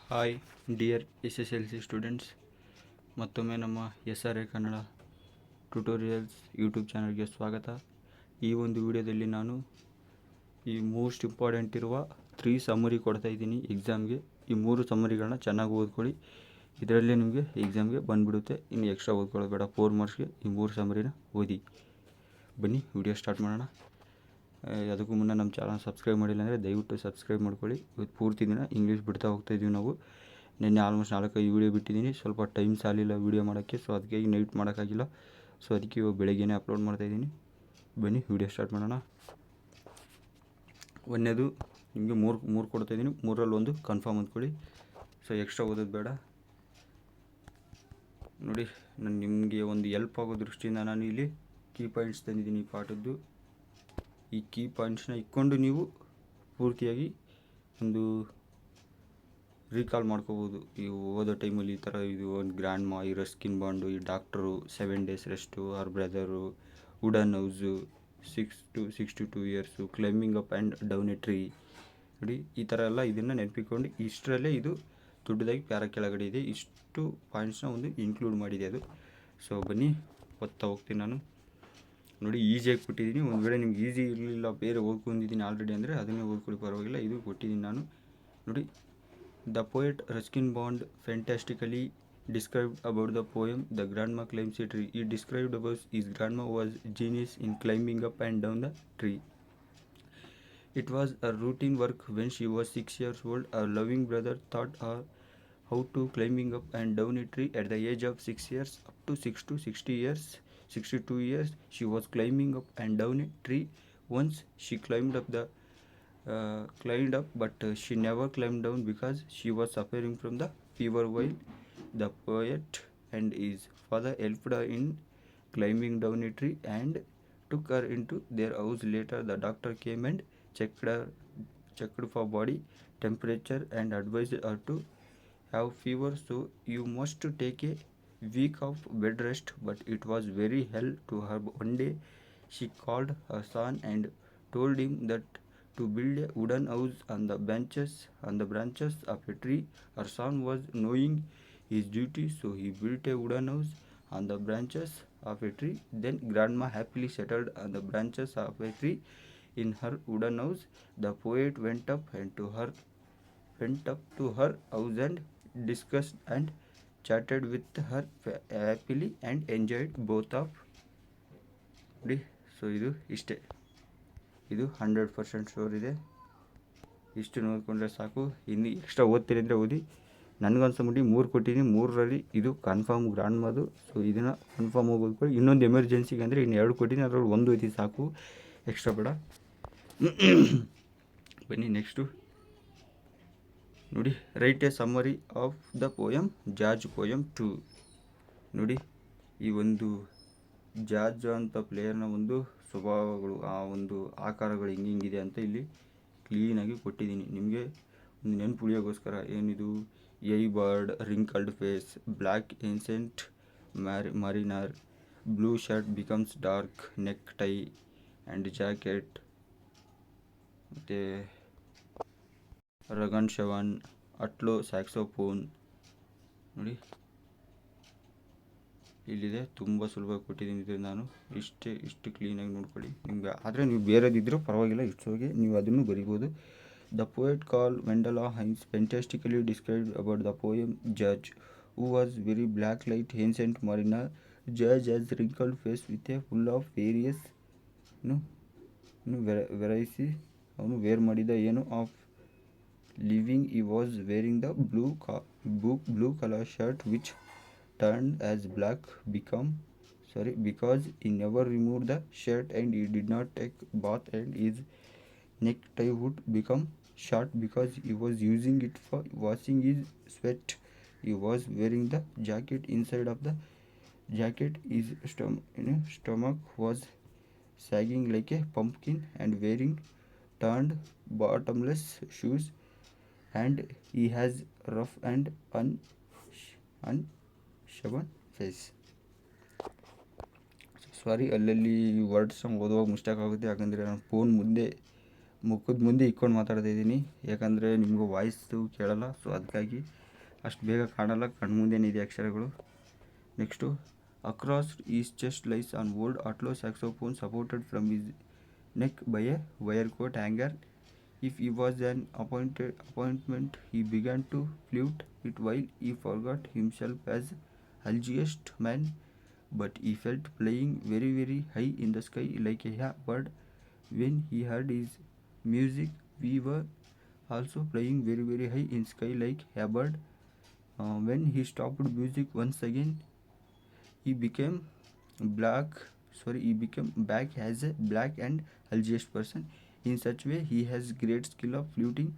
Hi dear SSLC students, ಮತ್ತೊಮ್ಮೆ ನಮ್ಮ SRA Kannada tutorials YouTube ಚಾನಲ್ಗೆ ಸ್ವಾಗತ. ಈ ಒಂದು ವಿಡಿಯೋದಲ್ಲಿ ನಾನು ಈ ಮೋಸ್ಟ್ ಇಂಪಾರ್ಟೆಂಟ್ ಇರುವ 3 ಸಮ್ಮರಿ ಕೊಡ್ತಾ ಇದ್ದೀನಿ ಎಕ್ಸಾಮ್ಗೆ. ಈ 3 ಸಮ್ಮರಿಗಳನ್ನ ಚೆನ್ನಾಗಿ ಓದ್ಕೊಳ್ಳಿ, ಇದರಲ್ಲೇ ನಿಮಗೆ ಎಕ್ಸಾಮ್ಗೆ ಬಂದುಬಿಡುತ್ತೆ. ಇನ್ನು ಎಕ್ಸ್ಟ್ರಾ ಓದ್ಕೊಳ್ಳೋದು ಬೇಡ. 4 ಮಾರ್ಕ್ಸ್ಗೆ ಈ 3 ಸಮ್ಮರಿನ ಓದಿ. ಬನ್ನಿ ವಿಡಿಯೋ ಸ್ಟಾರ್ಟ್ ಮಾಡೋಣ. ಅದಕ್ಕೂ ಮುನ್ನ ನಮ್ಮ ಚಾನಲ್ ಸಬ್ಸ್ಕ್ರೈಬ್ ಮಾಡಿಲ್ಲ ಅಂದರೆ ದಯವಿಟ್ಟು ಸಬ್ಸ್ಕ್ರೈಬ್ ಮಾಡ್ಕೊಳ್ಳಿ. ಇವತ್ತು ಪೂರ್ತಿ ದಿನ ಇಂಗ್ಲೀಷ್ ಬಿಡ್ತಾ ಹೋಗ್ತಾಯಿದ್ದೀವಿ ನಾವು. ನಿನ್ನೆ ಆಲ್ಮೋಸ್ಟ್ 4-5 ವೀಡಿಯೋ ಬಿಟ್ಟಿದ್ದೀನಿ. ಸ್ವಲ್ಪ ಟೈಮ್ ಸಾಲಿಲ್ಲ ವೀಡಿಯೋ ಮಾಡೋಕ್ಕೆ, ಸೊ ಅದಕ್ಕೆ ನೈಟ್ ಮಾಡೋಕ್ಕಾಗಿಲ್ಲ. ಸೊ ಅದಕ್ಕೆ ಇವಾಗ ಬೆಳಗ್ಗೆನೇ ಅಪ್ಲೋಡ್ ಮಾಡ್ತಾಯಿದ್ದೀನಿ. ಬನ್ನಿ ವಿಡಿಯೋ ಸ್ಟಾರ್ಟ್ ಮಾಡೋಣ. ಒಂದನೇದು ನಿಮಗೆ ಮೂರು ಕೊಡ್ತಾಯಿದ್ದೀನಿ, 3ರಲ್ಲಿ 1 ಕನ್ಫರ್ಮ್ ಅಂದ್ಕೊಳ್ಳಿ. ಸೊ ಎಕ್ಸ್ಟ್ರಾ ಓದೋದು ಬೇಡ. ನೋಡಿ, ನಾನು ನಿಮಗೆ ಒಂದು ಹೆಲ್ಪ್ ಆಗೋ ದೃಷ್ಟಿಯಿಂದ ನಾನು ಇಲ್ಲಿ ಕೀ ಪಾಯಿಂಟ್ಸ್ ತಂದಿದ್ದೀನಿ ಈ ಪಾಠದ್ದು. ಈ ಕೀ ಪಾಯಿಂಟ್ಸ್ನ ಇಟ್ಕೊಂಡು ನೀವು ಪೂರ್ತಿಯಾಗಿ ಒಂದು ರೀಕಾಲ್ ಮಾಡ್ಕೋಬೋದು. ಈ ಓದೋ ಟೈಮಲ್ಲಿ ಈ ಥರ ಇದು ಒಂದು ಗ್ರ್ಯಾಂಡ್ ಮಾ, ಈ ರಸ್ಕಿನ್ ಬಾಂಡು, ಈ ಡಾಕ್ಟ್ರು, 7 ಡೇಸ್ ರೆಸ್ಟು, ಅವ್ರ brother, wooden house, 6 to 2 years, climbing up and down A tree. ನೋಡಿ, ಈ ಥರ ಎಲ್ಲ ಇದನ್ನು ನೆನಪಿಕೊಂಡು ಇಷ್ಟರಲ್ಲೇ ಇದು ದೊಡ್ಡದಾಗಿ ಪ್ಯಾರ ಕೆಳಗಡೆ ಇದೆ. ಇಷ್ಟು ಪಾಯಿಂಟ್ಸ್ನ ಒಂದು ಇನ್ಕ್ಲೂಡ್ ಮಾಡಿದೆ ಅದು. ಸೊ ಬನ್ನಿ ಓದ್ತಾ ಹೋಗ್ತೀನಿ ನಾನು. ನೋಡಿ, ಈಸಿಯಾಗಿ ಕೊಟ್ಟಿದ್ದೀನಿ. ಒಂದು ವೇಳೆ ನಿಮ್ಗೆ ಈಸಿ ಇರಲಿಲ್ಲ, ಬೇರೆ ಓದ್ಕೊಂಡಿದ್ದೀನಿ ಆಲ್ರೆಡಿ ಅಂದರೆ ಅದನ್ನೇ ಓದ್ಕೊಳ್ಳಿ, ಪರವಾಗಿಲ್ಲ. ಇದು ಕೊಟ್ಟಿದ್ದೀನಿ ನಾನು. ನೋಡಿ, the poet Ruskin bond fantastically described about the poem The Grandma Climbs a Tree. He described about his grandma was genius in climbing up and down the tree. It was her routine work when she was 6 years old. Her loving brother taught her how to climbing up and down a tree at the age of 6 years. Up to 62 years she was climbing up and down a tree. Once she climbed up, but she never climbed down because she was suffering from the fever. While the poet and his father helped her in climbing down a tree and took her into their house. Later the doctor came and checked for body temperature and advised her to have fever, so you must take a week of bed rest. But it was very hell to her. One day she called her son and told him that to build a wooden house on the branches of a tree. Her son was knowing his duty, so he built a wooden house on the branches of a tree. Then grandma happily settled on the branches of a tree in her wooden house. The poet went up to her house and discussed and chatted with her happily and enjoyed both of. ನೋಡಿ, so ಇದು ಇಷ್ಟೇ. ಇದು 100% sure ಇದೆ. ಇಷ್ಟು ನೋಡಿಕೊಂಡ್ರೆ ಸಾಕು. ಇನ್ನು extra ಓದ್ತೀರಿ ಅಂದರೆ ಓದಿ. ನನಗನ್ಸಂಬಿಟ್ಟು 3 ಕೊಟ್ಟಿದ್ದೀನಿ, 3ರಲ್ಲಿ ಇದು ಕನ್ಫರ್ಮ್ ಗ್ರಾಂಡ್ಮದು. ಸೊ ಇದನ್ನು ಕನ್ಫರ್ಮ್ ಓದ್ಕೊಳ್ಳಿ. ಇನ್ನೊಂದು ಎಮರ್ಜೆನ್ಸಿಗೆ ಅಂದರೆ ಇನ್ನು 2 ಕೊಟ್ಟಿದ್ದೀನಿ, ಅದರಲ್ಲಿ 1 ಓದಿ ಸಾಕು, ಎಕ್ಸ್ಟ್ರಾ ಬೇಡ. ಬನ್ನಿ ನೆಕ್ಸ್ಟು. ನೋಡಿ, right A summary of the poem George poem 2. ನೋಡಿ, ಈ ಒಂದು ಜಾರ್ಜ್ ಅಂತ ಪ್ಲೇಯರ್ನ ಒಂದು ಸ್ವಭಾವಗಳು, ಆ ಒಂದು ಆಕಾರಗಳು ಹಿಂಗಿದೆ ಅಂತ ಇಲ್ಲಿ ಕ್ಲೀನಾಗಿ ಕೊಟ್ಟಿದ್ದೀನಿ. ನಿಮಗೆ ಒಂದು ನೆನಪು ಉಳಿಯೋಗೋಸ್ಕರ. ಏನಿದು? I bird, wrinkled face, black ancient mariner, blue shirt becomes dark, neck tie and jacket, ಮತ್ತು ರಗನ್ ಶವನ್, ಅಟ್ಲೋ ಸ್ಯಾಕ್ಸೋಫೋನ್. ನೋಡಿ ಇಲ್ಲಿದೆ, ತುಂಬ ಸುಲಭ ಕೊಟ್ಟಿದ್ದೀನಿ. ಇದು ನಾನು ಇಷ್ಟು ಕ್ಲೀನಾಗಿ ನೋಡ್ಕೊಳ್ಳಿ. ನಿಮಗೆ ಆದರೆ ನೀವು ಬೇರೆದಿದ್ದರೂ ಪರವಾಗಿಲ್ಲ, ಇಷ್ಟು ಹೋಗಿ ನೀವು ಅದನ್ನು ಬರಿಬೋದು. The poet call Wendela Hines fantastically described about the poem Judge, who was very black like ancient mariner. Judge has wrinkled face with a full of various ವೆರೈಸಿ. ಅವನು ವೇರ್ ಮಾಡಿದ ಏನು of living. he was wearing the blue color shirt which turned as black because he never removed the shirt, and he did not take bath, and his necktie would become short because he was using it for washing his sweat. He was wearing the jacket. Inside of the jacket his stomach was sagging like a pumpkin, and wearing turned bottomless shoes, and he has rough and unshaven face. ಸಾರಿ, ಅಲ್ಲಲ್ಲಿ words ಓದುವಾಗ mistake ಆಗುತ್ತೆ, ಯಾಕಂದರೆ ನಾನು phone ಮುಂದೆ ಮುಖದ ಮುಂದೆ ಇಕ್ಕೊಂಡು ಮಾತಾಡ್ತಾ ಇದ್ದೀನಿ, ಯಾಕಂದರೆ ನಿಮಗೂ ವಾಯ್ಸು ಕೇಳಲ್ಲ. ಸೊ ಅದಕ್ಕಾಗಿ ಅಷ್ಟು ಬೇಗ ಕಾಣಲ್ಲ, ಕಣ್ಮುಂದೇನಿದೆ ಅಕ್ಷರಗಳು. Next, across his chest lies an old ಆಟ್ಲೋ saxophone supported from his neck by a wire coat hanger. If he was an appointment, he began to flute it while he forgot himself as hugest man. But he felt flying very, very high in the sky like a bird. When he heard his music, we were also flying very, very high in sky like a bird. When he stopped music once again, he became he became back as a black and hugest person. In such way, he has great skill of fluting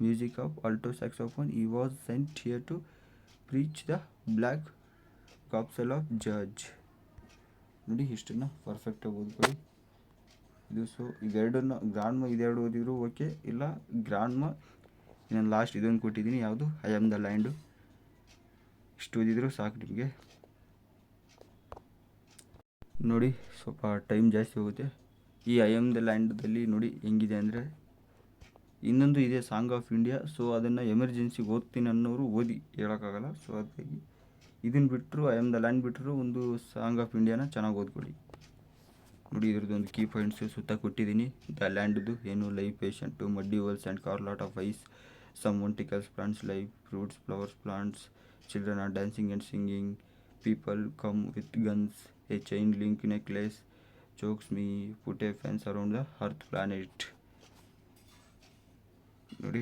music of alto saxophone. He was sent here to preach the black gospel of judge. ನೋಡಿ, ಇಷ್ಟನ್ನು ಪರ್ಫೆಕ್ಟಾಗಿ ಓದ್ಕೊಳ್ಳಿ. ಇದು so ಇವೆರಡನ್ನ ಗ್ರಾಂಡ್ಮ ಇದೆರಡು ಓದಿದ್ರು okay, ಇಲ್ಲ ಗ್ರಾಂಡ್ಮ ನಾನು last ಇದೊಂದು ಕೊಟ್ಟಿದ್ದೀನಿ, ಯಾವುದು ಐ ಆಮ್ ದ ಲ್ಯಾಂಡು. ಇಷ್ಟು ಓದಿದ್ರು ಸಾಕು ನಿಮಗೆ. ನೋಡಿ, ಸ್ವಲ್ಪ ಟೈಮ್ ಜಾಸ್ತಿ ಹೋಗುತ್ತೆ. ಈ ಐ ಆಮ್ ದ ಲ್ಯಾಂಡಲ್ಲಿ ನೋಡಿ ಹೆಂಗಿದೆ ಅಂದರೆ, ಇನ್ನೊಂದು ಇದೆ ಸಾಂಗ್ ಆಫ್ ಇಂಡಿಯಾ. ಸೊ ಅದನ್ನು ಎಮರ್ಜೆನ್ಸಿಗೆ ಓದ್ತೀನಿ ಅನ್ನೋರು ಓದಿ, ಹೇಳೋಕ್ಕಾಗಲ್ಲ. ಸೊ ಅದಕ್ಕಾಗಿ ಇದನ್ನು ಬಿಟ್ಟರು, ಐ ಆಮ್ ದ ಲ್ಯಾಂಡ್ ಬಿಟ್ಟರು ಒಂದು ಸಾಂಗ್ ಆಫ್ ಇಂಡಿಯಾನ ಚೆನ್ನಾಗಿ ಓದ್ಕೊಳ್ಳಿ. ನೋಡಿ, ಇದ್ರದ್ದೊಂದು ಕೀ ಪಾಯಿಂಟ್ಸು ಸುತ್ತ ಕೊಟ್ಟಿದ್ದೀನಿ. ದ ಲ್ಯಾಂಡ್ದು ಏನು, live patient, muddy holes and car lot of ice, some ಒಂಟಿಕಲ್ಸ್ plants, live fruits, flowers, plants, children are dancing and singing, people come with guns, a chain link necklace, chokes me, put a fence around the earth planet. ನೋಡಿ,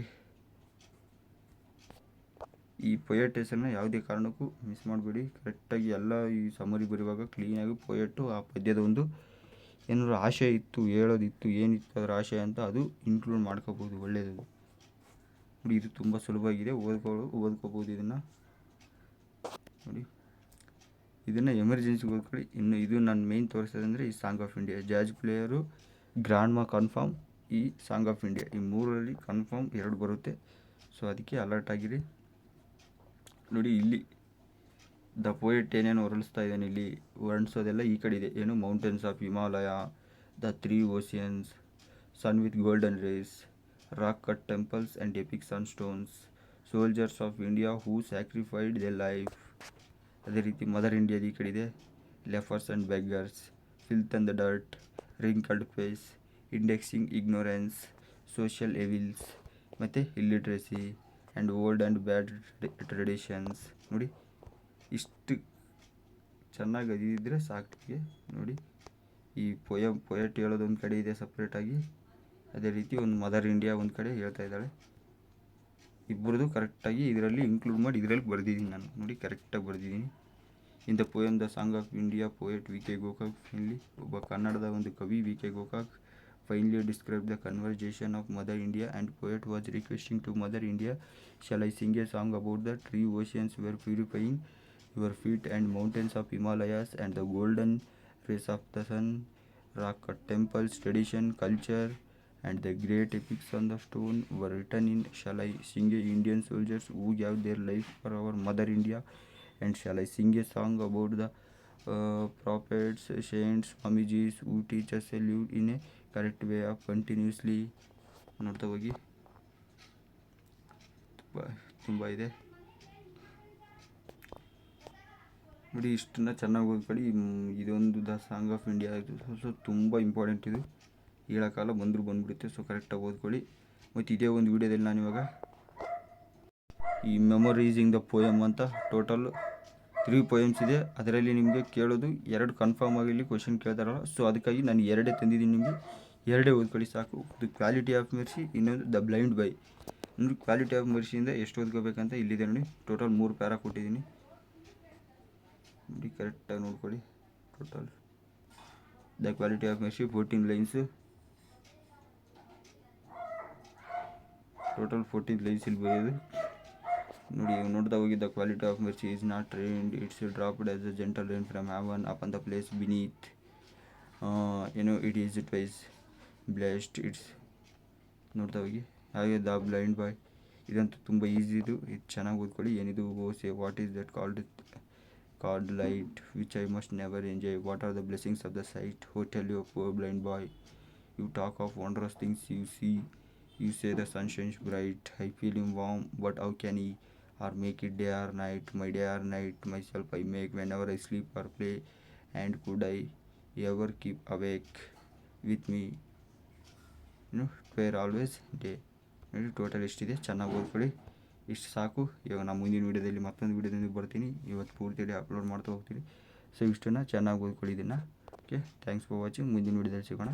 ಈ poet ಹೆಸರನ್ನ ಯಾವುದೇ ಕಾರಣಕ್ಕೂ miss ಮಾಡಬೇಡಿ. ಕರೆಕ್ಟಾಗಿ ಎಲ್ಲ ಈ ಸಮರಿ ಬರುವಾಗ ಕ್ಲೀನಾಗಿ ಪೊಯೆಟ್ಟು ಆ ಪದ್ಯದ ಒಂದು ಏನಾದ್ರು ಆಶಯ ಇತ್ತು, ಹೇಳೋದಿತ್ತು, ಏನಿತ್ತು ಅದರ ಆಶಯ ಅಂತ ಅದು ಇನ್ಕ್ಲೂಡ್ ಮಾಡ್ಕೋಬೋದು, ಒಳ್ಳೆಯದು. ನೋಡಿ, ಇದು ತುಂಬ ಸುಲಭವಾಗಿದೆ, ಓದ್ಕೋಬೋದು ಇದನ್ನು. ನೋಡಿ, ಇದನ್ನು ಎಮರ್ಜೆನ್ಸಿಗೆ ಓದ್ಕೊಳ್ಳಿ. ಇನ್ನು ಇದು ನಾನು ಮೇಯ್ನ್ ತೋರಿಸೋದಂದರೆ ಈ song of India, jazz player, grandma confirm, ಈ ಸಾಂಗ್ ಆಫ್ ಇಂಡಿಯಾ, ಈ ಮೂರರಲ್ಲಿ ಕನ್ಫರ್ಮ್ 2 ಬರುತ್ತೆ. ಸೊ ಅದಕ್ಕೆ ಅಲರ್ಟ್ ಆಗಿರಿ. ನೋಡಿ, ಇಲ್ಲಿ ದ ಪೋಯೆಟ್ ಏನೇನು ಹೊರಳಿಸ್ತಾ ಇದ್ದಾನೆ, ಇಲ್ಲಿ ವರ್ಣಿಸೋದೆಲ್ಲ ಈ ಕಡೆ ಇದೆ. ಏನು, mountains of Himalaya, the 3 oceans, sun with golden rays, rock cut temples and epic sun stones, soldiers of India who sacrificed their life. ಅದೇ ರೀತಿ ಮದರ್ ಇಂಡಿಯಾದ ಈ ಕಡೆ ಇದೆ, lepers and beggars, filth and the dirt, wrinkled face, indexing ignorance, social evils, ಮತ್ತು illiteracy and old and bad traditions. ನೋಡಿ, ಇಷ್ಟು ಚೆನ್ನಾಗಿ ಅದಿದ್ದರೆ ಸಾಕಿಗೆ. ನೋಡಿ, ಈ ಪೊಯೆಟ್ ಹೇಳೋದೊಂದು ಕಡೆ ಇದೆ ಸಪ್ರೇಟಾಗಿ, ಅದೇ ರೀತಿ ಒಂದು ಮದರ್ ಇಂಡಿಯಾ ಒಂದು ಕಡೆ ಹೇಳ್ತಾ ಇದ್ದಾಳೆ. ಇಬ್ಬರದು ಕರೆಕ್ಟಾಗಿ ಇದರಲ್ಲಿ ಇನ್ಕ್ಲೂಡ್ ಮಾಡಿ ಇದರಲ್ಲಿ ಬರೆದಿದ್ದೀನಿ ನಾನು. ನೋಡಿ, ಕರೆಕ್ಟಾಗಿ ಬರೆದಿದ್ದೀನಿ. In the poem the song of India, poet V K Gokak finely, ಒಬ್ಬ ಕನ್ನಡದ ಒಂದು ಕವಿ V K Gokak finely describe the conversation of mother India and poet was requesting to mother India, shall I sing a song about the 3 oceans where purifying your feet and mountains of Himalayas and the golden rays of the sun, rock cut temples, tradition, culture and the great epics on the stone were written in shall I sing a Indian soldiers who gave their life for our mother India, and shall I sing a song about the prophets, saints, Swamijis who teach us to live in a correct way of continuously. ನೋಡ್ತಾ ಹೋಗಿ, ತುಂಬ ಇದೆ. ನೋಡಿ, ಇಷ್ಟನ್ನು ಚೆನ್ನಾಗಿ ಓದ್ಕೊಳ್ಳಿ. ಇದೊಂದು the song of India, ಇದು ತುಂಬ ಇಂಪಾರ್ಟೆಂಟ್, ಇದು ಹೇಳೋಕ್ಕಾಗಲ್ಲ, ಬಂದುಬಿಡುತ್ತೆ. ಸೊ ಕರೆಕ್ಟಾಗಿ ಓದ್ಕೊಳ್ಳಿ. ಮತ್ತು ಇದೇ ಒಂದು ವೀಡಿಯೋದಲ್ಲಿ ನಾನು ಇವಾಗ ಈ ಮೆಮೊರೈಸಿಂಗ್ ದ ಪೋಯಮ್ ಅಂತ ಟೋಟಲ್ 3 ಪೋಯಮ್ಸ್ ಇದೆ. ಅದರಲ್ಲಿ ನಿಮಗೆ ಕೇಳೋದು 2 ಕನ್ಫರ್ಮ್ ಆಗಿ ಇಲ್ಲಿ ಕ್ವಶನ್ ಕೇಳ್ತಾರಲ್ಲ, ಸೊ ಅದಕ್ಕಾಗಿ ನಾನು 2 ತಂದಿದ್ದೀನಿ. ನಿಮಗೆ 2 ಓದ್ಕೊಳ್ಳಿ ಸಾಕು. ದ ಕ್ವಾಲಿಟಿ ಆಫ್ ಮೆರ್ಸಿ, ಇನ್ನೊಂದು ದ ಬ್ಲೈಂಡ್ ಬೈ. ಅಂದರೆ ಕ್ವಾಲಿಟಿ ಆಫ್ ಮೆರ್ಸಿಯಿಂದ ಎಷ್ಟು ಓದ್ಕೋಬೇಕಂತ ಇಲ್ಲಿದೆ ನೋಡಿ. ಟೋಟಲ್ 3 ಪ್ಯಾರಾ ಕೊಟ್ಟಿದ್ದೀನಿ ನೋಡಿ, ಕರೆಕ್ಟಾಗಿ ನೋಡ್ಕೊಳ್ಳಿ. Total the quality of mercy 14 lines, total 14 lines ಇಲ್ಲಿ ಬರೆಯೋದು ನೋಡಿ. ನೋಡ್ತಾ ಹೋಗಿ, the quality of mercy is not trained, it's dropped as a gentle rain from haven upon the place beneath, it is twice blessed. It's ನೋಡ್ತಾ ಹೋಗಿ. ಹಾಗೆ the blind boy, ಇದಂತೂ ತುಂಬ ಈಸಿ, ಇದು ಚೆನ್ನಾಗಿ ಓದ್ಕೊಳ್ಳಿ. ಏನಿದು, O say what is that called light which I must never enjoy, what are the blessings of the sight, O tell you poor blind boy, You talk of wondrous things you see. You say the sun shines bright. I feel him warm, but how can he? Or make it day or night? My day or night myself I make whenever I sleep or play. And could I ever keep awake with me? To where always day. ನೋಡಿ total ಎಷ್ಟಿದೆ, ಚೆನ್ನಾಗಿ ಓದ್ಕೊಳ್ಳಿ. ಇಷ್ಟು ಸಾಕು. ಇವಾಗ ನಾನು ಮುಂದಿನ ವೀಡಿಯೋದಲ್ಲಿ ಮತ್ತೊಂದು ವೀಡಿಯೋದಲ್ಲಿ ಬರ್ತೀನಿ. ಇವತ್ತು ಪೂರ್ತಿ ಡೇ ಅಪ್ಲೋಡ್ ಮಾಡ್ತಾ ಹೋಗ್ತೀನಿ. ಸೊ ಇಷ್ಟನ್ನು ಚೆನ್ನಾಗಿ ಓದ್ಕೊಳ್ಳಿ ಇದನ್ನು. Okay, thanks for watching. ಮುಂದಿನ ವೀಡಿಯೋದಲ್ಲಿ ಸಿಗೋಣ.